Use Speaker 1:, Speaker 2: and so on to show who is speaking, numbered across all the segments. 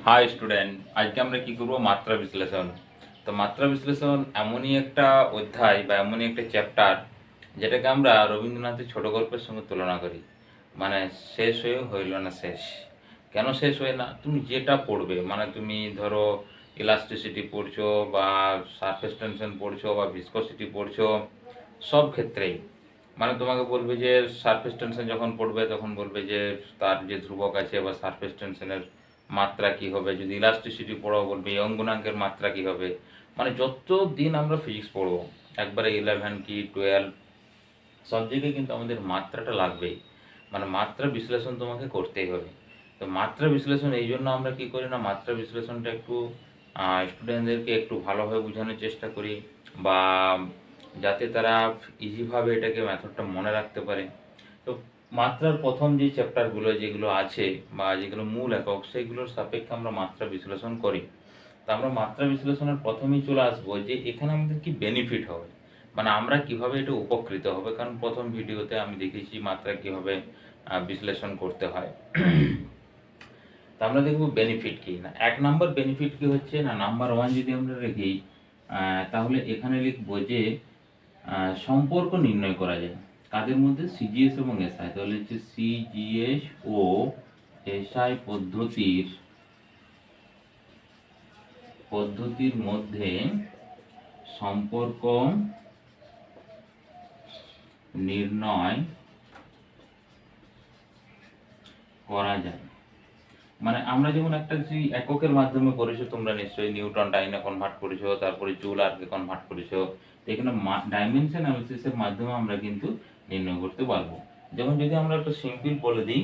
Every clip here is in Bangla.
Speaker 1: হাই স্টুডেন্ট, আজকে আমরা কি করব মাত্রা বিশ্লেষণ। তো মাত্রা বিশ্লেষণ এমনই একটা অধ্যায় বা এমনই একটা চ্যাপ্টার যেটাকে আমরা রবীন্দ্রনাথের ছোট গল্পের সঙ্গে তুলনা করি। মানে শেষ হয়ে হইল না শেষ। কেন শেষ হয় না? তুমি যেটা পড়বে, মানে তুমি ধরো ইলাস্টিসিটি পড়ছো বা সারফেস টেনশন পড়ছো বা ভিসকসিটি পড়ছো, সব ক্ষেত্রেই মানে তোমাকে বলবে যে সারফেস টেনশন যখন পড়বে তখন বলবে যে তার যে ধ্রুবক আছে বা সারফেস টেনশনের মাত্রা কি হবে, যদি ইলাস্টিসিটি পড়ো বলবে ইয়ং গুণাঙ্কের মাত্রা কি হবে। মানে যত দিন আমরা ফিজিক্স পড়বো, একবারে 11 কি 12, সব জায়গায় কিন্তু আমাদের মাত্রাটা লাগবেই। মানে মাত্রা বিশ্লেষণ তোমাকে করতেই হবে। তো মাত্রা বিশ্লেষণ এই জন্য আমরা কি করি না, মাত্রা বিশ্লেষণটা একটু স্টুডেন্টদেরকে একটু ভালোভাবে বোঝানোর চেষ্টা করি, বা যাতে তারা ইজিভাবে এটাকে মেথডটা মনে রাখতে পারে। তো মাত্রার প্রথম যে চ্যাপ্টারগুলো যেগুলো আছে বা যেগুলো মূল একক, সেগুলোর সাপেক্ষে আমরা মাত্রা বিশ্লেষণ করি। তো আমরা মাত্রা বিশ্লেষণের প্রথমেই চলে আসবো যে এখানে আমাদের কি বেনিফিট হবে, মানে আমরা কিভাবে এটা উপকৃত হবে। কারণ প্রথম ভিডিওতে আমি দেখেছি মাত্রা কিভাবে বিশ্লেষণ করতে হয়। তা আমরা দেখব বেনিফিট কি না। এক নাম্বার বেনিফিট কি হচ্ছে না, নাম্বার ওয়ান যদি আমরা রেখি, তাহলে এখানে লিখবো যে সম্পর্ক নির্ণয় করা যায় কাদের মধ্যে, সিজিএস এবং এসআই। তাহলে হচ্ছে সিজিএস ও এসআই পদ্ধতির মধ্যে সম্পর্ক নির্ণয় করা যায়। মানে আমরা যেমন একটা যে এককের মাধ্যমে করেছো, তোমরা নিশ্চয়ই নিউটন ডাইনে কনভার্ট করেছো, তারপরে জুল আরকে কনভার্ট করেছো। তো এখানে ডাইমেনশন অ্যানালিসিসের মাধ্যমে আমরা কিন্তু নির্ণয় করতে পারবো। যেমন যদি আমরা একটা সিম্পল বলে দিই,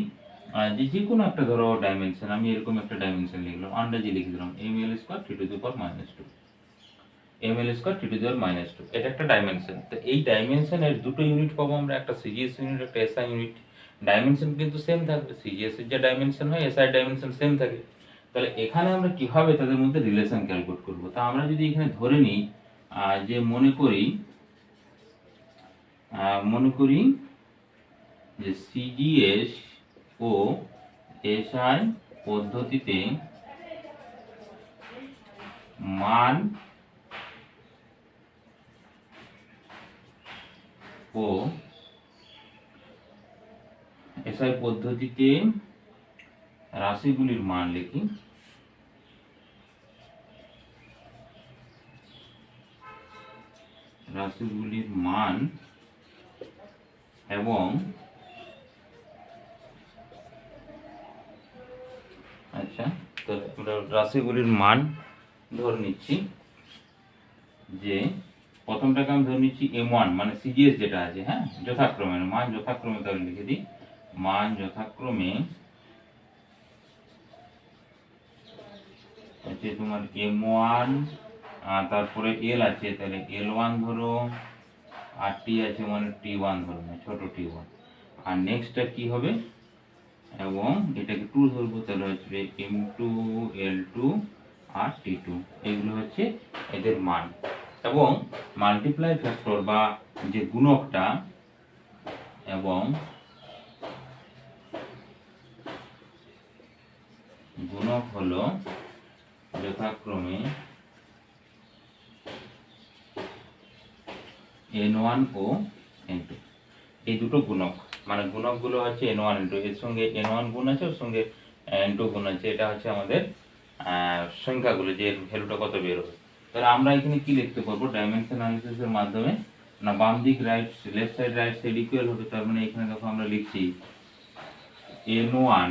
Speaker 1: যে কোনো একটা ধরো ডাইমেনশন, আমি এরকম একটা ডাইমেনশন লিখলাম, আন্দাজে লিখে দিলাম ml² t⁻², ml² t⁻², এটা একটা ডাইমেনশন। তো এই ডাইমেনশনের দুটো ইউনিট পাবো আমরা, একটা সিজিএস ইউনিট, একটা এসআই ইউনিট। ডাইমেনশন কিন্তু সেম থাকবে, সিজিএস এর যে ডাইমেনশন হয় এসআই ডাইমেনশন সেম থাকে। তাহলে এখানে আমরা কিভাবে তাদের মধ্যে রিলেশন ক্যালকুলেট করব? তা আমরা যদি এখানে ধরে নিই যে মনে করি যে সিজিএস ও এসআই পদ্ধতিতে মান ও এসআই পদ্ধতিতে রাশিগুলির মান লিখি, রাশিগুলির মান এবং আচ্ছা, তো আমরা রাশিগুলির মান ধরে নিচ্ছি যে প্রথমটাকে আমি ধরে নিচ্ছি m1, মানে সিজিএস যেটা আছে, হ্যাঁ, যথাক্রমে মান যথাক্রমে, তাহলে লিখে দিই মান যথাক্রমে হচ্ছে তোমার m1, তারপরে এল আছে, তাহলে l1 ধরো, আর টি আছে মানে t1 ধরো, ছোট t1। আর নেক্সটটা কি হবে, এবং এটাকে 2 ধরবো, তাহলে হচ্ছে m2, l2 আর t2। এগুলো হচ্ছে এদের মান। এবং মাল্টিপ্লাই ফ্যাক্টর বা যে গুণকটা, এবং গুণক হলো যথাক্রমে n1 ও n2। এই দুটো গুণক, মানে গুণকগুলো হচ্ছে n1 n2, এর সঙ্গে n1 গুণ আছে, ওর সঙ্গে n2 গুণ আছে। এটা হচ্ছে আমাদের সংখ্যাগুলো, যে ভ্যালুটা কত বের হবে। তাহলে আমরা এখানে কি লিখতে পারবো ডাইমেনশন অ্যানালিসিসের মাধ্যমে, না বাম দিক left side right side equal হবে। তার মানে এখানে দেখো আমরা লিখছি n1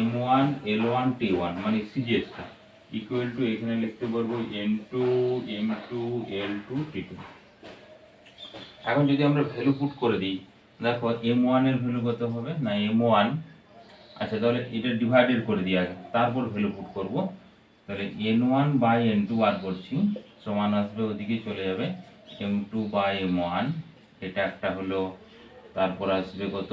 Speaker 1: m1 l1 t1, মানে সিজিএসটা ইকুয়াল টু, এখানে লিখতে পারবো n2 m2 l2 t2। এখন যদি আমরা ভ্যালু পুট করে দিই, দেখো m1 এর ভ্যালু কত হবে না m1, আচ্ছা তাহলে এটা ডিভাইডেড করে দিই আগে, তারপর ভ্যালু পুট করব। তাহলে n1 বাই n2 বার করছি, সমান আসবে, ওদিকে চলে যাবে m2 বাই m1, এটা একটা হলো। তারপর আসবে কত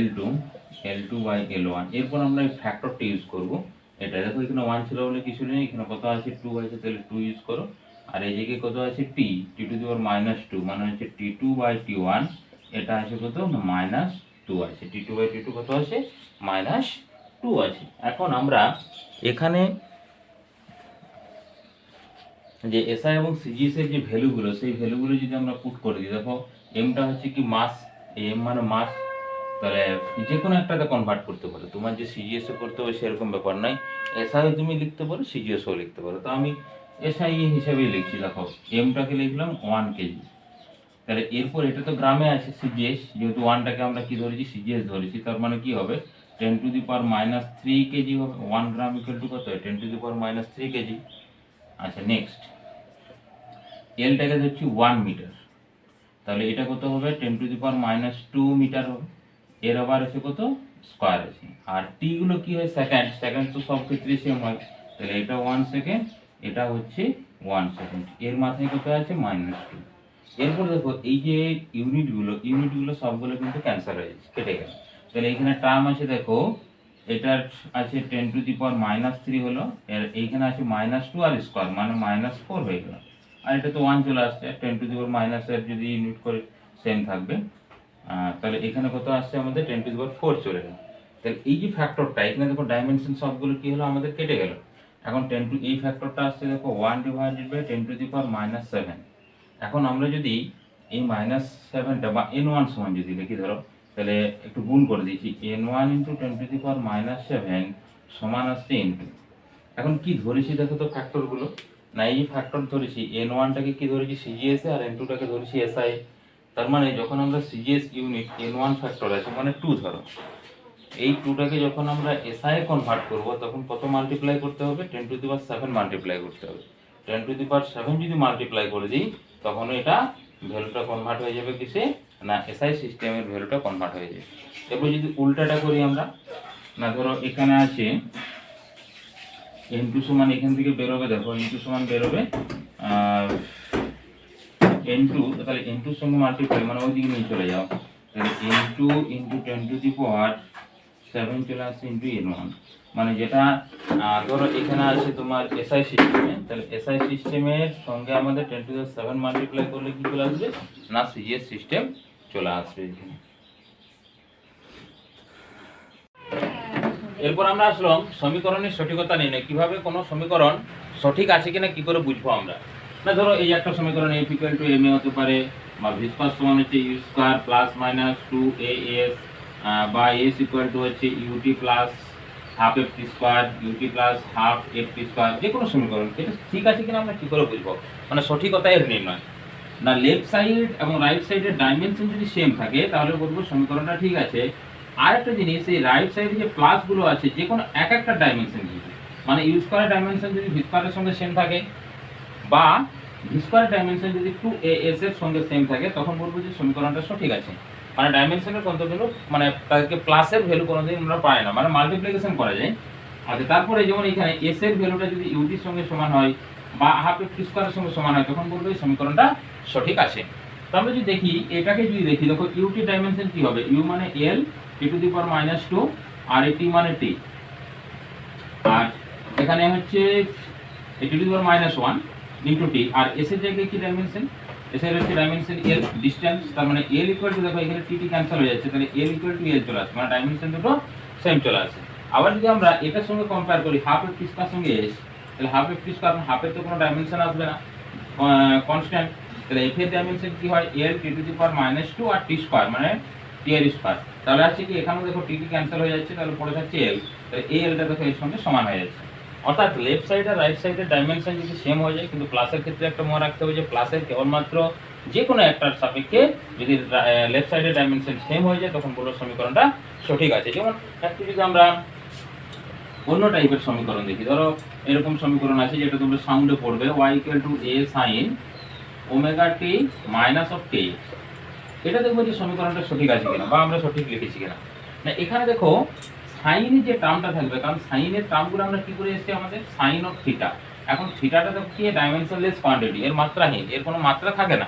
Speaker 1: l2 বাই l1। এরপর আমরা এই ফ্যাক্টরটা ইউজ করব। এটা দেখো এখানে 1 ছিল বলে কিছু নেই, এখানে কত আছে 2 আছে, তাহলে 2 ইউজ করো। আর এই জায়গায় কত আছে t2 মানে হচ্ছে t2 বাই t1, এটা আছে কত -2 আছে, t2 বাই t2 কত আছে -2 টু আছে। এখন আমরা এখানে যে এসআই এবং সিজিএস এর যে ভ্যালুগুলো, সেই ভ্যালুগুলো যদি আমরা পুট করে দিই, দেখো এমটা হচ্ছে কি মাস, এম মানে মাস, তাহলে যে কোনো একটাতে কনভার্ট করতে পারো। তোমার যে সিজিএস এ করতে হবে সেরকম ব্যাপার নাই, এসআই তুমি লিখতে পারো, সিজিএসও লিখতে পারো। তো আমি এসআই হিসাবেই লিখছি, দেখো এমটাকে লিখলাম 1 কেজি। তাহলে এরপর এটা তো গ্রামে আছে সিজিএস, যেহেতু 1টাকে আমরা কি ধরেছি, সিজিএস ধরেছি, তার মানে কি হবে 10⁻³ কেজি হবে। 1 গ্রাম ইকুয়াল টু কত, 10⁻³ কেজি। আচ্ছা নেক্সট, এলটাকে ধরছি 1 মিটার, তাহলে এটা কত হবে 10⁻² মিটার হবে। এর আবার আছে কত, স্কয়ার আছে। আর টি গুলো কি হয়, সেকেন্ড, সেকেন্ড তো সব ক্ষেত্রে সেম হয়, তাহলে এটা 1 সেকেন্ড, এটা হচ্ছে 1 সেকেন্ড। এর মাথায় কত আছে, -2। এরপর দেখো এই যে ইউনিটগুলো সবগুলো কিন্তু ক্যান্সেল হয়ে যাচ্ছে, কেটে গেল। তাহলে এখানে টার্ম আছে, দেখো এটার আছে 10⁻³ হলো, এর এইখানে আছে -2 আর স্কয়ার মানে -4 হয়ে গেল। আর এটা তো 1 চলে আসছে, 10⁻⁻⁻ এর যদি ইউনিট করে সেম থাকবে। তাহলে এখানে কত আসছে আমাদের 10⁻⁴ চলে গেল। তাহলে এই যে ফ্যাক্টরটা, এখানে দেখো ডাইমেনশন সবগুলো কি হলো, আমাদের কেটে গেল। এখন এই ফ্যাক্টরটা আসছে দেখো 1/10⁻⁷। এখন আমরা যদি এই -7টা বা n1 সমান যদি লিখি, ধরো তাহলে একটু গুণ করে দিয়েছি, n1 × 10⁻⁷ সমান আসছে n2। এখন কি ধরেছি দেখো তো ফ্যাক্টরগুলো, না এই ফ্যাক্টর ধরেছি, n1টাকে কি ধরেছি, সিজিএস আর n2টাকে ধরেছি এসআই। তার মানে যখন আমরা সিজিএস ইউনিট n1 ফ্যাক্টর আছে মানে 2 ধরো, এই 2টাকে যখন আমরা এসআই কনভার্ট করব, তখন কত মাল্টিপ্লাই করতে হবে, 10⁻⁷ মাল্টিপ্লাই করতে হবে। 10⁻⁷ যদি মাল্টিপ্লাই করে দিই, তখন এটা ভ্যালুটা কনভার্ট হয়ে যাবে কিসে, না এসআই সিস্টেমের ভ্যালুটা কনভার্ট হয়ে যাবে। এরপর যদি উল্টাটা করি আমরা, না ধরো এখানে আছে n2 সমান, এখান থেকে বেরোবে, দেখো n2 সমান বেরোবে n2, তাহলে n2 এর সঙ্গে মাল্টিপ্লাই মানে ওই দিকে নিয়ে চলে যাও, তাহলে n2 × 10⁻⁷ চলে আসছে ইন্টু n1, মানে যেটা ধরো এখানে আছে তোমার এসআই সিস্টেমে, তাহলে এসআই সিস্টেমের সঙ্গে আমাদের 10⁻⁷ মাল্টিপ্লাই করলে কি চলে আসবে, না সিজিএস সিস্টেম চলে আসবে এখানে। এরপর আমরা আসলাম সমীকরণের সঠিকতা নির্ণয়। কিভাবে কোনো সমীকরণ সঠিক আছে কিনা কি করে বুঝবো আমরা, না ধরো এই একটা সমীকরণ f = ma হতে পারে, বা v² সমান হচ্ছে u² ± 2as, বা s হচ্ছে ut plus half ft square, ut plus half ft square, যে কোনো সমীকরণ এটা ঠিক আছে কিনা আমরা কি করে বুঝবো, মানে সঠিকতা এর নির্ণয়। না লেফট সাইড এবং রাইট সাইডের ডাইমেনশন যদি সেম থাকে তাহলে বলবো সমীকরণটা ঠিক আছে। আর একটা জিনিস, এই রাইট সাইডে যে প্লাসগুলো আছে যে কোনো এক একটা ডাইমেনশন যদি, মানে ইউ স্কয়ারের ডাইমেনশন যদি ভি স্কয়ারের সঙ্গে সেম থাকে, বা ভি স্কয়ারের ডাইমেনশন যদি 2as এর সঙ্গে সেম থাকে, তখন বলবো যে সমীকরণটা সঠিক আছে। মানে ডাইমেনশনের কত ভ্যালু, মানে তাদেরকে প্লাসের ভ্যালু কোনোদিন আমরা পাই না, মানে মাল্টিপ্লিকেশন করা যায়। আচ্ছা তারপরে যেমন এখানে এস এর ভ্যালুটা যদি ইউটির সঙ্গে সমান হয় বা হাফ এফ স্কয়ারের সঙ্গে সমান হয়, তখন বলবো এই সমীকরণটা সঠিক আছে। তো আমরা যদি দেখি, এটাকে যদি দেখি, দেখো ইউটি ডাইমেনশন কি হবে, ইউ মানে এল t⁻⁻2 আর টি মানে টি, আর এখানে হচ্ছে t⁻⁻1 ইনটু টি, আর এস এর জায়গায় কি ডাইমেনশন, এস এর হচ্ছে ডাইমেনশন এল, ডিসটেন্স, তার মানে এল ইকুয়াল টু, দেখো এখানে টি ক্যান্সেল হয়ে যাচ্ছে, তাহলে এল ইকুয়াল টু এল চলে আসছে, মানে ডাইমেনশন দুটো সেম চলে আসে। আবার যদি আমরা এটার সঙ্গে কম্পেয়ার করি হাফ এফ স্কয়ার সঙ্গে এস, তাহলে হাফ এফ স্কয়ার, হাফের তো কোনো ডাইমেনশন আসবে না, কনস্ট্যান্ট, তাহলে এফ এর ডাইমেনশন কি হয়, এল t⁻⁻2 আর টি স্কয়ার মানে টি আর স্কয়ার, তাহলে আছে কি এখানেও দেখো টি ক্যান্সেল হয়ে যাচ্ছে, তাহলে পড়ে থাকছে এল, তাহলে এই এলটা দেখো এর সঙ্গে সমান হয়ে যাচ্ছে। অর্থাৎ লেফট সাইড আর রাইট সাইডের ডাইমেনশন যদি সেম হয়ে যায়, কিন্তু প্লাসের ক্ষেত্রে একটা মনে রাখতে হবে যে প্লাসের কেবলমাত্র যে কোনো একটার সাপেক্ষে যদি লেফট সাইডের ডাইমেনশন সেম হয়ে যায়, তখন পুরো সমীকরণটা সঠিক আছে। যেমন একটু যদি আমরা অন্য টাইপের সমীকরণ দেখি, ধরো এরকম সমীকরণ আছে যেটা তোমরা সাউন্ডে পড়বে, y = a sin ωt - kx। এটা দেখবো যে সমীকরণটা সঠিক আছে কিনা বা আমরা সঠিক লিখেছি কিনা। না এখানে দেখো সাইনের যে টার্মটা থাকবে, কারণ সাইনের টার্মগুলো আমরা কি করে এসেছি, আমাদের সাইন অফ থিটা। এখন থিটাটা তো কি ডাইমেনশনলেস কোয়ান্টিটি, এর মাত্রাহীন, এর কোনো মাত্রা থাকে না।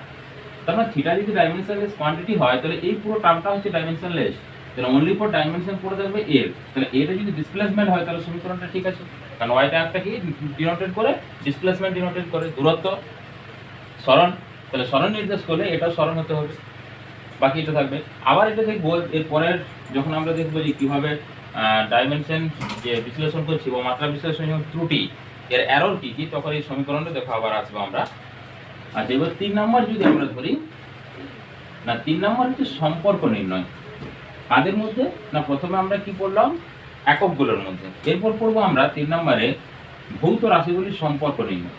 Speaker 1: তার মানে থিটা যদি ডাইমেনশনলেস কোয়ান্টিটি হয়, তাহলে এই পুরো টার্মটা হচ্ছে ডাইমেনশনলেস, তাহলে অনলি ফর ডাইমেনশন পড়ে থাকবে এর, তাহলে এটা যদি ডিসপ্লেসমেন্ট হয় তাহলে সমীকরণটা ঠিক আছে, কারণ ওয়াইটা একটা কি ডিনোটেট করে, ডিসপ্লেসমেন্ট ডিনোটেট করে, দূরত্ব, সরণ, তাহলে সরণ নির্দেশ করলে এটাও সরণ হতে হবে, বাকি এটা থাকবে। আবার এটা দেখবো এর পরের, যখন আমরা দেখবো যে কিভাবে ডাইমেনশন যে বিশ্লেষণ করছি বা মাত্রা বিশ্লেষণ যখন ত্রুটি এর এরর কি কি, তখন এই সমীকরণটা দেখো আবার আসবো আমরা। আচ্ছা, এবার 3 নম্বর যদি আমরা ধরি, না 3 নম্বর হচ্ছে সম্পর্ক নির্ণয়। কাদের মধ্যে? না প্রথমে আমরা কি পড়লাম, এককগুলোর মধ্যে। এরপর পড়বো আমরা 3 নম্বরে ভৌত রাশিগুলির সম্পর্ক নির্ণয়।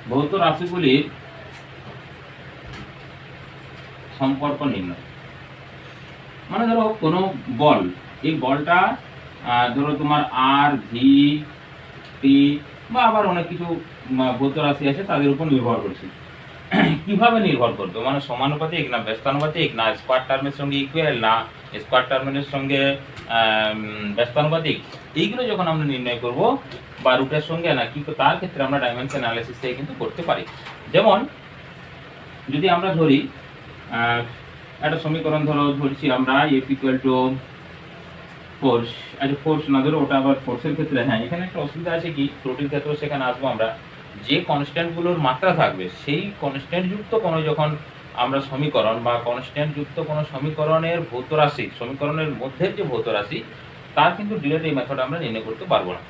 Speaker 1: ভৌত রাশিগুলির সম্পর্ক নির্ণয় মানে ধরো কোনো বল, এই বলটা ধরো তোমার আর ভি টি বা আবার অনেক কিছু ভৌত রাশি আছে, তাদের উপর নির্ভর করছে। কিভাবে নির্ভর করবে, মানে সমানুপাতিক না ব্যস্তানুপাতিক না স্কোয়ার টার্মের সঙ্গে ইকুয়াল না স্কোয়ার টার্মের সঙ্গে ব্যস্তানুপাতিক, এইগুলো যখন আমরা নির্ণয় করব বা রুটের সঙ্গে না কি, তার ক্ষেত্রে আমরা ডাইমেনশন অ্যানালাইসিস থেকে কিন্তু করতে পারি। যেমন যদি আমরা ধরি একটা সমীকরণ ধরছি আমরা এফ ইকুয়াল টু ফোর্স। আচ্ছা ফোর্স না ধরো, ওটা আবার ফোর্সের ক্ষেত্রে হ্যাঁ এখানে একটা অসুবিধা আছে কি, ত্রুটির ক্ষেত্রে সেখানে আসবো আমরা। যে কনস্ট্যান্টগুলোর মাত্রা থাকবে সেই কনস্ট্যান্ট যুক্ত কোনো যখন আমরা সমীকরণ বা কনস্ট্যান্ট যুক্ত কোনো সমীকরণের ভৌত রাশি, সমীকরণের মধ্যে যে ভৌত রাশি, তার কিন্তু ডিরেক্ট এই মেথড আমরা নির্ণয় করতে পারবো না।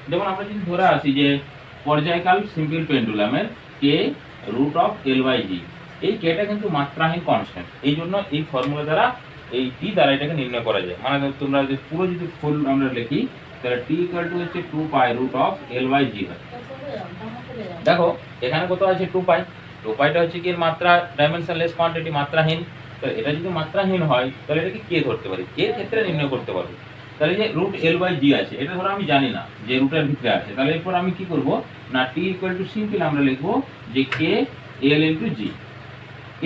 Speaker 1: যেমন আমরা যদি ধরে আসি যে পর্যায়কাল সিম্পল পেন্ডুলামের কে root of L by G, এই কেটা কিন্তু মাত্রাহীন কনস্ট্যান্ট, এই জন্য এই ফর্মুলা দ্বারা এই টি দ্বারা এটাকে নির্ণয় করা যায়। মানে তোমরা যদি পুরো যদি ফুল আমরা লিখি তাহলে টি ইকুয়াল টু হচ্ছে 2 পাই রুট অফ এল বাই জি হয়। দেখো এখানে কত আছে 2 পাই, 2 পাইটা হচ্ছে কি এর মাত্রা, ডাইমেনশনলেস কোয়ান্টিটি, মাত্রাহীন। তো এটা যদি মাত্রাহীন হয় তাহলে এটাকে কে ধরতে পারি, এর ক্ষেত্রে নির্ণয় করতে পারবো। তাহলে যে রুট এল বাই জি আছে, এটা ধরো আমি জানি না যে রুটের ভিতরে আছে, তাহলে এরপর আমি কি করব না টি ইকুয়াল টু সিম্পল আমরা লিখবো যে কে এল ইনটু জি।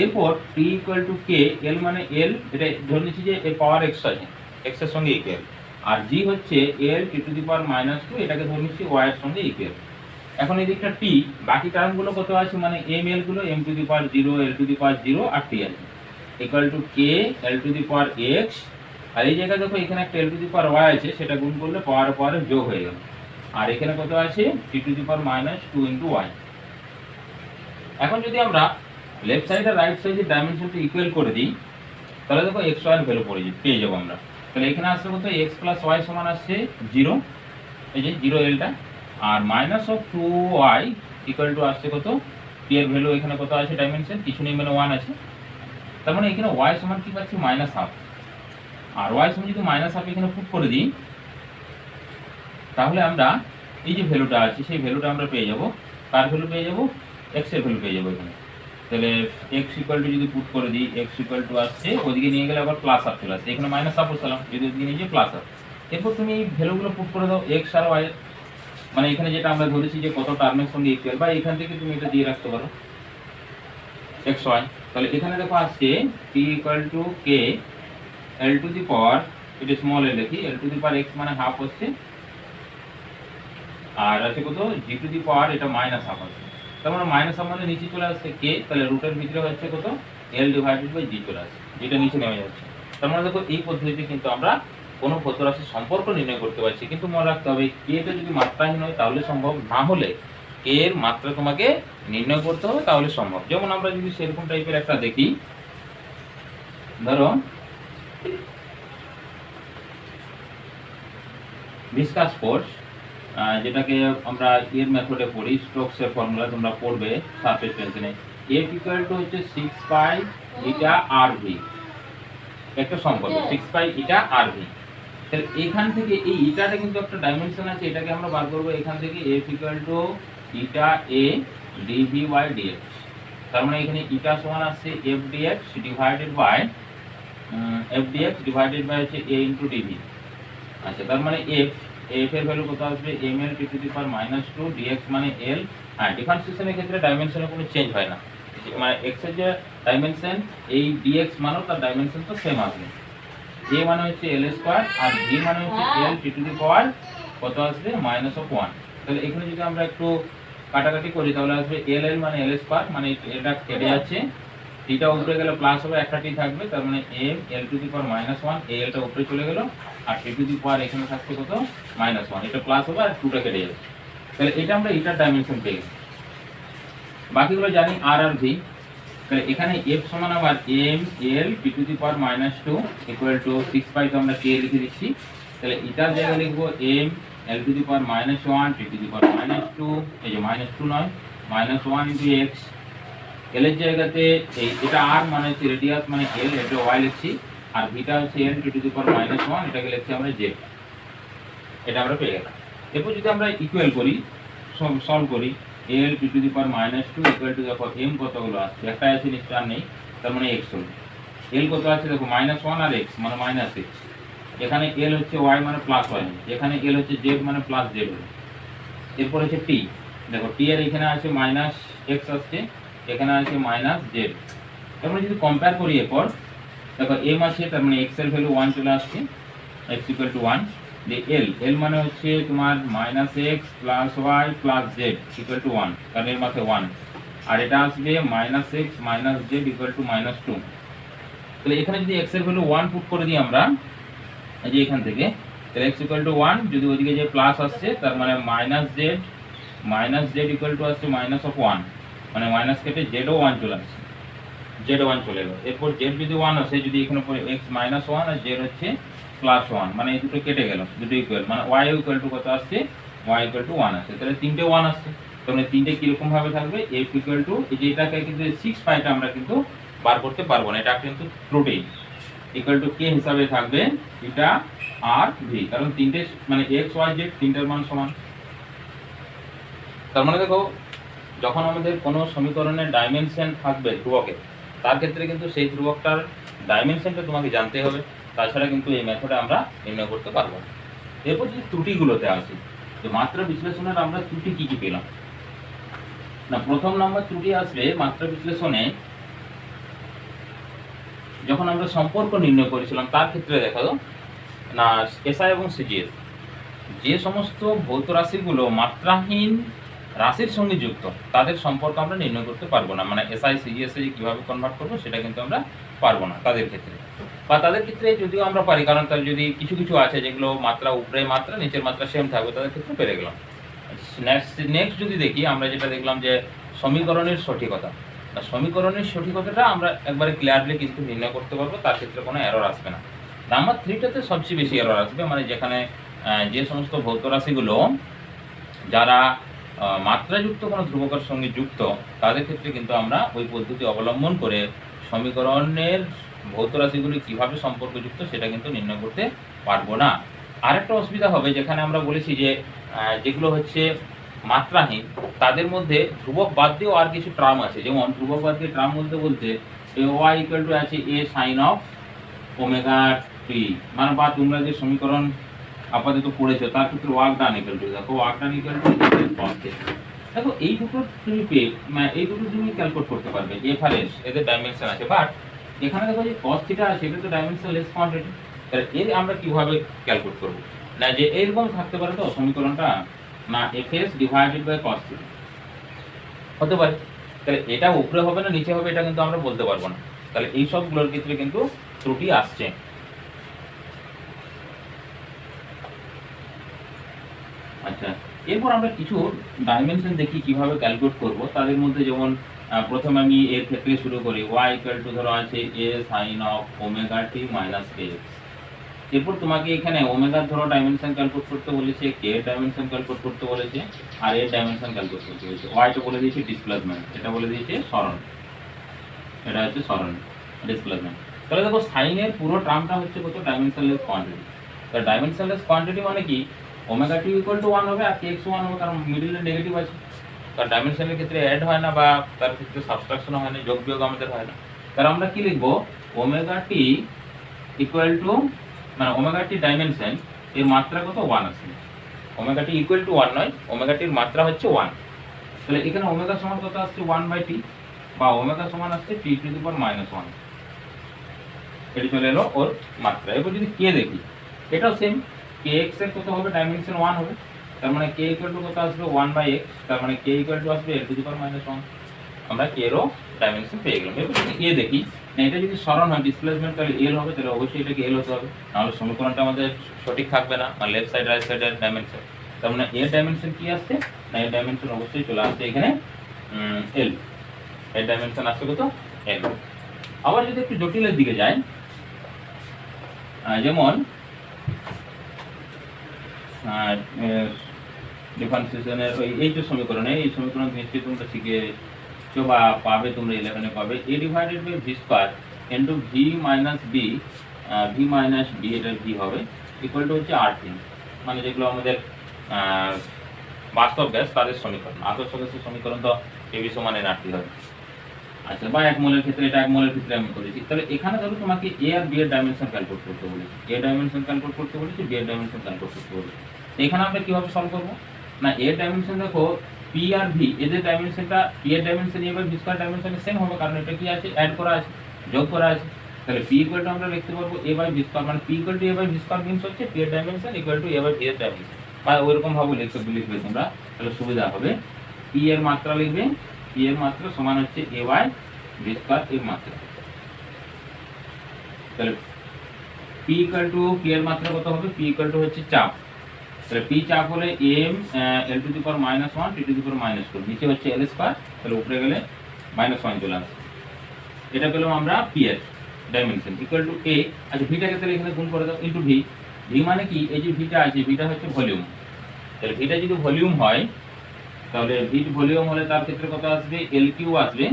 Speaker 1: এরপর টি ইকুয়াল টু কে, এল মানে এল, এটা ধরে নিচ্ছি যে এর পাওয়ার এক্স আছে, এক্স এর সঙ্গে ইকুয়াল, আর জি হচ্ছে এল টি টু দি পাওয়ার -2, এটাকে ধরে নিচ্ছি ওয়াই এর সঙ্গে ইকুয়াল। এখন এই দিকটা টি, বাকি টার্মগুলো কত আছে মানে এম এল গুলো M to the power 0, L to the power 0 আর টি আছে, equal to K L to the power X, আর এই জায়গায় দেখো এখানে একটা এল টু দি পাওয়ার ওয়াই আছে, সেটা গুণ করলে পাওয়ার যোগ হয়ে গেল, আর এখানে কত আছে T to the power -2 into Y. এখন যদি আমরা লেফট সাইড আর রাইট সাইডের ডাইমেনশনটা ইকুয়াল করে দিই, তাহলে দেখো এক্স ওয়াই এর ভ্যালু পেয়ে যাবো আমরা। তাহলে এখানে আসছে কত, এক্স প্লাস ওয়াই সমান আসছে 0, এই যে 0 এলটা, আর -2y ইকুয়াল টু আসছে কত, টি এর ভ্যালু এখানে কত আছে ডাইমেনশন কিছু নেই মানে 1 আছে, তার মানে এখানে y সমান কি পাচ্ছি -1/2, আর y সমান যদি -1/2 এখানে পুট করে দিই, তাহলে আমরা এই যে ভ্যালুটা আছে সেই ভ্যালুটা আমরা পেয়ে যাব। কার ভ্যালু পেয়ে যাব, x এর ভ্যালু পেয়ে যাব এখানে। তাহলে x ইকুয়াল টু যদি পুট করে দিই, x ইকুয়াল টু আসছে, ওদিকে নিয়ে গেলে আবার প্লাস হাফ চলে আসছে, এখানে -1/2 বসালাম, যদি ওদিকে নিয়ে যে প্লাস হাফ। এরপর তুমি এই ভ্যালুগুলো পুট করে দাও x আর y এর, মানে এখানে যেটা আমরা ধরেছি যে কত টার্মের সঙ্গে ইকুয়াল, বা এখান থেকে তুমি এটা দিয়ে রাখতে পারো x y। তাহলে এখানে দেখো আসছে t equal to k l to the power, এটা স্মল এ লিখি, l to the power x মানে হাফ হচ্ছে, আর আছে কত g টু দি পাওয়ার, এটা -1/2 আছে, তার মানে -1/2 মানে নিচে চলে আসছে k, তাহলে রুটের ভিতরে হচ্ছে কত l ডিভাইডেড বাই g চলে আসছে, যেটা নিচে নেমে যাচ্ছে। তার মানে দেখো এই পদ্ধতিতে কিন্তু আমরা কোনো ভৌত রাশির সম্পর্ক নির্ণয় করতে পারছি, কিন্তু মনে রাখতে হবে কে-টা যদি মাত্রাহীন হয় তাহলে সম্ভব, না হলে কে এর মাত্রা তোমাকে নির্ণয় করতে হবে, তাহলে সম্ভব। যেমন আমরা যদি সেরকম টাইপের একটা দেখি, ধরো ভিসকাস ফোর্স, যেটাকে আমরা এর মেথডে পড়ি, স্টোকসের ফর্মুলা তোমরা পড়বে সারফেস টেনশনে, F ইকুয়াল টু হচ্ছে 6 পাই ইটা আর ভি, একটা সম্পর্ক 6 পাই ইটা আর ভি। তাহলে এখান থেকে এই ইটাটা কিন্তু একটা ডাইমেনশন আছে, এটাকে আমরা বার করব এখান থেকে F equal to eta A dv by dx. তার মানে এখানে ইটা সমান আসছে এফ ডিএক্স ডিভাইডেড বাই হচ্ছে এ ইন্টু ডিভি। আচ্ছা, তার মানে এফ এর ভ্যালু কত আসবে M L T to the power -2, dx মানে এল। হ্যাঁ, ডিফারেন্সিয়েশনের ক্ষেত্রে ডাইমেনশনে কোনো চেঞ্জ হয় না, মানে এক্স এর যে ডাইমেনশন এই ডিএক্স মানও তার ডাইমেনশন তো সেম আসবে, a মানে হচ্ছে l স্কয়ার আর v মানে হচ্ছে l টি টু দি পাওয়ার কত আসবে -1। তাহলে এখানে যদি আমরা একটু কাটাকাটি করি তাহলে আসবে l মানে l স্কয়ার, মানে এটা কেটে যাচ্ছে, টিটা উপরে গেলে প্লাস হবে, একটা টি থাকবে, তার মানে m l to the power -1, এই lটা উপরে চলে গেল, আর টি টু দি পাওয়ার এখানে থাকছে কত -1, এটা প্লাস হবে আর 2টা কেটে যাবে। তাহলে এটা আমরা এটার ডাইমেনশন পেয়ে গেছি। বাকিগুলো জানি r আর v। তাহলে এখানে f সমান আবার m l p to the power -2 equal to 6 পাই তো আমরা k লিখে দিচ্ছি। তাহলে এটার জায়গায় লিখব m l to the power -1 p to the power -2, এই যে -2 নয় -1 ইনটু x। l এর জায়গাতে এই এটা r মানে হচ্ছে রেডিয়াস মানে l, এটা y লিখছি, আর ভিটা হচ্ছে n p to the power -1, এটাকে লিখছি আমরা z। এটা আমরা পেয়ে গেলাম। এরপর যদি আমরা ইকুয়াল করি, সলভ করি, l p to the power -2 equal to, দেখো m কতগুলো আছে, একটা আছে নিশ্চয় আর নেই, তার মানে x হলো। l কত আছে দেখো -1 আর x মানে -x। এখানে l হচ্ছে y মানে প্লাস y, এখানে l হচ্ছে z মানে প্লাস z হলো। এরপর হচ্ছে t, দেখো t এর এখানে আছে -x আসছে, এখানে আছে -z। তারপরে যদি কম্পেয়ার করি, এরপর দেখো m আছে, তার মানে x এর ভ্যালু 1 চলে আসছে, x ইকুয়াল টু 1। l মানে হচ্ছে তোমার -x plus y plus z equal to 1, কারণ এর মাথায় 1, আর এটা আসবে -x minus z equal to -2। তাহলে এখানে যদি x এর ভ্যালু 1 পুট করে দিই আমরা, এই যে এখান থেকে, তাহলে x ইকুয়াল টু 1, যদি ওইদিকে যে প্লাস আসছে তার মানে -z ইকুয়াল টু আসছে -1, মানে মাইনাস কেটে z ও 1 চলে আসছে, z 1 চলে গেল। এরপর z যদি 1 আসে, যদি এখানে পরে x -1 আর z হচ্ছে +1, মানে এই দুটো কেটে গেল, দুটো ইকুয়াল, মানে y ইকুয়াল টু কত আসছে, y ইকুয়াল টু 1 আসছে। তাহলে তিনটে 1 আসছে, তাহলে তিনটে কিরকম ভাবে থাকবে, f ইকুয়াল টু, এই যে এটাকে কিন্তু 6 পাইটা আমরা কিন্তু বার করতে পারবো না, এটা কিন্তু ত্রুটি, ইকুয়াল টু k হিসাবে থাকবে এটা আর v, কারণ তিনটে মানে x y z তিনটার মান সমান। তার মানে দেখো, যখন আমাদের কোনো সমীকরণের ডাইমেনশন থাকবে ধ্রুবকের, তার ক্ষেত্রে কিন্তু সেই ধ্রুবকটার ডাইমেনশনটা তোমাকে জানতে হবে, তাছাড়া কিন্তু এই মেথডে আমরা নির্ণয় করতে পারবো না। এরপর যদি ত্রুটিগুলোতে আসি, যে মাত্রা বিশ্লেষণের আমরা ত্রুটি কি কি পেলাম না, প্রথম নম্বর ত্রুটি আসবে মাত্রা বিশ্লেষণে, যখন আমরা সম্পর্ক নির্ণয় করেছিলাম তার ক্ষেত্রে দেখা না এসআই এবং সিজিএস, যে সমস্ত ভৌত রাশিগুলো মাত্রাহীন রাশির সঙ্গে যুক্ত, তাদের সম্পর্ক আমরা নির্ণয় করতে পারবো না, মানে এসআই সিজিএস এ কীভাবে কনভার্ট করবো সেটা কিন্তু আমরা পারবো না তাদের ক্ষেত্রে। বা তাদের ক্ষেত্রে যদিও আমরা পারি, কারণ তার যদি কিছু কিছু আছে যেগুলো মাত্রা উপরে মাত্রা নিচের মাত্রা সেম থাকবে, তাদের ক্ষেত্রে পেরে গেলাম। নেক্সট যদি দেখি, আমরা যেটা দেখলাম যে সমীকরণের সঠিকতা, সমীকরণের সঠিকতাটা আমরা একবারে ক্লিয়ারলি কিন্তু নির্ণয় করতে পারবো, তার ক্ষেত্রে কোনো এরর আসবে না। নাম্বার 3টাতে সবচেয়ে বেশি এরর আসবে, মানে যেখানে যে সমস্ত ভৌত রাশিগুলো যারা মাত্রাযুক্ত কোনো ধ্রুবকের সঙ্গে যুক্ত, তাদের ক্ষেত্রে কিন্তু আমরা ওই পদ্ধতি অবলম্বন করে সমীকরণের ভৌত রাশিগুলি কীভাবে সম্পর্কযুক্ত সেটা কিন্তু নির্ণয় করতে পারবো না। আরেকটা অসুবিধা হবে, যেখানে আমরা বলেছি যে যেগুলো হচ্ছে মাত্রাহীন, তাদের মধ্যে ধ্রুবক বাদ দিয়েও আর কিছু ট্রাম আছে, যেমন ধ্রুবক বাদ দিয়ে ট্রাম বলতে বলতে y ইকুয়াল টু আছে a sign of omega t, মানে বা তোমরা যে সমীকরণ আপাতত পড়েছো তার ক্ষেত্রে ওয়ার্ক ডান ইকুয়াল টু, দেখো ওয়ার্ক ডান ইকুয়াল টু দেখো এই দুটো তুমি পেয়ে, মানে এই দুটো তুমি ক্যালকুলেট করতে পারবে, এফ আর এস এদের ডাইমেনশন আছে, বাট এখানে দেখো যে cos থিটা আছে, এটা তো ডাইমেনশন লেস কোয়ান্টিটি, তাহলে এর আমরা কিভাবে ক্যালকুলেট করব না, যে এরকম থাকতে পারে তো সমীকরণটা, না fs divided by cos theta হতে পারে, তাহলে এটা উপরে হবে না নিচে হবে এটা কিন্তু আমরা বলতে পারবো না, তাহলে এই সবগুলোর ক্ষেত্রে কিন্তু ত্রুটি আসছে। আচ্ছা, এরপর আমরা কিছু ডাইমেনশন দেখি কিভাবে ক্যালকুলেট করব, তাদের মধ্যে যেমন প্রথমে আমি এর ক্ষেত্রে শুরু করি, y ইকুয়াল টু ধরো আছে a sin of omega t minus kx। এরপর তোমাকে এখানে ওমেগার ধরো ডাইমেনশন ক্যালকুলেট করতে বলেছে, k এর ডাইমেনশন ক্যালকুলেট করতে বলেছে, আর এর ডাইমেনশন ক্যালকুলেট করতে বলেছে। y টা বলে দিয়েছে ডিসপ্লেসমেন্ট, এটা বলে দিয়েছে সরণ, এটা হচ্ছে সরণ ডিসপ্লেসমেন্ট। তাহলে দেখো সাইন এর পুরো টার্মটা হচ্ছে কত, ডাইমেনশনলেস কোয়ান্টিটি। তো ডাইমেনশনলেস কোয়ান্টিটি মানে কি, ওমেগা টি ইকুয়াল টু 1 হবে আর kx 1 হবে, কারণ মিডলে নেগেটিভ আছে, কারণ ডাইমেনশনের ক্ষেত্রে অ্যাড হয় না বা তার ক্ষেত্রে সাবট্রাকশন হয় না, যোগ বিয়োগ আমাদের হয় না। তাহলে আমরা কি লিখবো, ওমেগা টি ইকুয়াল টু, মানে ওমেগা টি ডাইমেনশন এর মাত্রা কত 1 আছে, ওমেগা টি ইকুয়াল টু 1 নয়, ওমেগা টির মাত্রা হচ্ছে 1। তাহলে এখানে ওমেগা সমান কত আসছে 1/t, বা ওমেগা সমান আসছে t টু দি পাওয়ার -1, এটি চলে এলো ওর মাত্রা। এরপর যদি কে দেখি, এটাও সেম, kx এর কত হবে, ডাইমেনশন 1 হবে, তার মানে k ইকুয়াল টু কত আসবে 1/x, তার মানে k ইকুয়াল টু আসবে l টু দি পাওয়ার -1, আমরা k এরও ডাইমেনশন পেয়ে গেলাম। এরপর যদি a দেখি, না এটা যদি সরণ হয় ডিসপ্লেসমেন্ট তাহলে l হবে, তাহলে অবশ্যই এটাকে l হতে হবে, নাহলে সমীকরণটা আমাদের সঠিক থাকবে না, মানে লেফট সাইড রাইট সাইডের ডাইমেনশন। তার মানে এর ডাইমেনশন কি আসছে, না এর ডাইমেনশন অবশ্যই চলে আসছে এখানে l, এর ডাইমেনশন আসছে কত এল। আবার যদি একটু জটিলের দিকে যাই, যেমন ডিফারেন্সিয়েশনের এই যে সমীকরণে, এই সমীকরণ নিশ্চয়ই তোমরা শিখেছো বা পাবে, তোমরা 11-এ পাবে। A divided by V square into V minus B, V minus B, এটা ভি হবে, ইকুয়াল টু হচ্ছে R3, মানে যেগুলো আমাদের বাস্তব গ্যাস তাদের সমীকরণ। আদর্শ গ্যাসের সমীকরণ তো কেবি সমান এনআরটি হবে। আচ্ছা, বা 1 মোলের ক্ষেত্রে, এটা 1 মোলের ক্ষেত্রে আমি করেছি। তাহলে এখানে ধরো তোমাকে এ আর বি এর ডাইমেনশন ক্যালকুলেট করতে বলেছি, এ ডাইমেনশন ক্যালকুলেট করতে বলেছি, বি এর ডাইমেনশন ক্যালকুলেট করতে বলেছি। এখানে আমরা কিভাবে সলভ করবো না, এর ডাইমেনশন দেখো পি আর ভি, এদের ডাইমেনশনটা পি এর dimension A by V square ডাইমেনশনে সেম হবে, কারণ এটা কি আছে, অ্যাড করা আছে, যোগ করা আছে। তাহলে পি ইকুয়াল টু আমরা লিখতে পারবো এ বাই ভি স্কয়ার, মানে P equal to A by V square means হচ্ছে পি এর dimension equal to A by V এর ডাইমেনশন, বা ওইরকম ভাবে লিখবে তোমরা, তাহলে সুবিধা হবে। পি এর মাত্রা লিখবে, পি এর মাত্রা সমান হচ্ছে এ বাই ভি স্কয়ার এর মাত্রা। তাহলে পি ইকুয়াল টু, পি এর মাত্রা কত হবে, পি ইকুয়াল টু হচ্ছে চাপ। তাহলে পি চাপ হলে M L to the power -1 T to the power -2, নিচে হচ্ছে এল স্কয়ার, তাহলে উপরে গেলে -1 চলে আসবে। এটা পেলাম আমরা পি এর ডাইমেনশন ইকুয়াল টু এ। আচ্ছা, ভিটাকে তাহলে এখানে গুণ করে দাও ইনটু ভি। ভি মানে কি, এই যে ভিটা আছে, ভিটা হচ্ছে ভলিউম। তাহলে ভিটা যদি ভলিউম হয়, তাহলে ভি ভলিউম হলে তার ক্ষেত্রে কত আসবে, এল কিউ আসবে,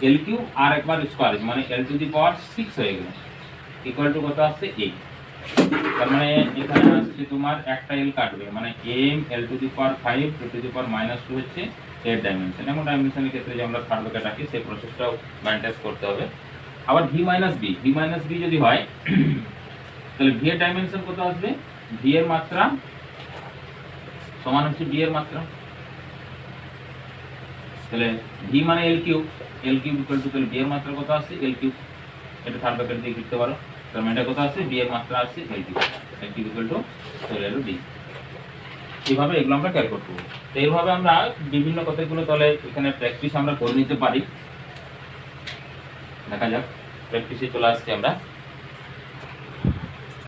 Speaker 1: এল কিউ আর একবার স্কয়ার আছে, মানে এল টু দি পাওয়ার 6 হয়ে গেল, ইকুয়াল টু কত আসছে, এ। তার মানে এখানে আসছে তোমার একটা এল কাটবে, মানে M L to the power 5 to the power -2 হচ্ছে এর ডাইমেনশন। এবং ডাইমেনশনের ক্ষেত্রে যে আমরা থার্ড ব্র্যাকেট রাখি, সেই প্রসেসটাও মেইনটেইন করতে হবে। আবার V minus B, V minus B যদি হয়, তাহলে ভি এর ডাইমেনশন কত আসবে, ভি এর মাত্রা সমান হচ্ছে বি এর মাত্রা। তাহলে ভি মানে L cube, L cube equal to, তাহলে বি এর মাত্রা কত আসছে, এল কিউব। এটা থার্ড ব্র্যাকেট দিয়ে লিখতে পারো, তার মানে এটা কত আসছে, বি এর মাত্রা আসছে L cube, L cube equal to চলে এলো ডি। এইভাবে এগুলো আমরা ক্যালকুলেট করবো। তো এইভাবে আমরা বিভিন্ন কতগুলো তাহলে এখানে প্র্যাকটিস আমরা করে নিতে পারি। দেখা যাক, প্র্যাকটিসে চলে আসছি আমরা।